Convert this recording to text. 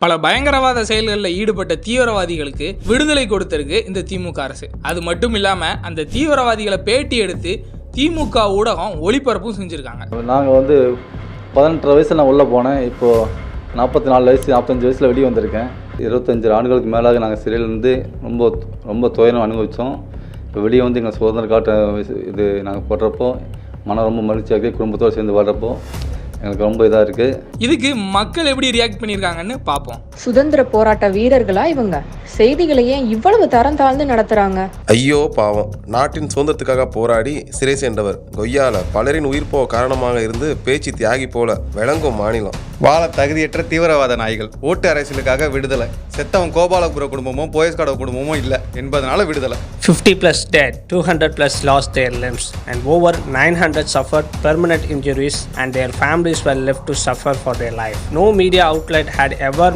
பல பயங்கரவாத செயல்களில் ஈடுபட்ட தீவிரவாதிகளுக்கு விடுதலை கொடுத்திருக்கு இந்த திமுக அரசு. அது மட்டும் இல்லாமல் அந்த தீவிரவாதிகளை பேட்டி எடுத்து திமுக ஊடகம் ஒளிபரப்பும் செஞ்சுருக்காங்க. நாங்கள் 18 வயசில் நான் உள்ளே போனேன். இப்போது 44 வயசு 45 வயசில் வெளியே வந்திருக்கேன். 25 ஆண்டுகளுக்கு மேலாக நாங்கள் சிறையிலேருந்து ரொம்ப துயரம் அனுபவித்தோம். இப்போ வெளியே எங்கள் சுதந்திர காட்ட இது நாங்கள் போடுறப்போ மனம் ரொம்ப மகிழ்ச்சியாக இருக்குது. குடும்பத்தோடு சேர்ந்து வாழ்கிறப்போ எங்களுக்கு ரொம்ப இதாக இருக்குது. இதுக்கு மக்கள் எப்படி ரியாக்ட் பண்ணியிருக்காங்கன்னு பார்ப்போம். சுதந்திர போராட்ட வீரர்களா இவங்க? செய்திகளை ஏன் இவ்வளவு தரம் தாழ்ந்து நடத்துறாங்க? ஐயோ பாவம், நாட்டின் சுதந்திரத்துக்காக போராடி சிறை சென்றவர். கொய்யால பலரின் உயிர் போக காரணமாக இருந்து பேச்சு தியாகி போல விளங்கும் மாநிலம். வாழ தகுதியற்ற தீவிரவாத நாய்கள். ஓட்டு அரசியலுக்காக விடுதலை. செத்தவன் கோபாலபுர குடும்பமோ போயஸ்காட குடும்பமோ இல்லை என்பதனால விடுதலை. 50+ dead, 200+ lost their limbs, and over 900 suffered permanent injuries, and their families were left to suffer for their life. No media outlet had ever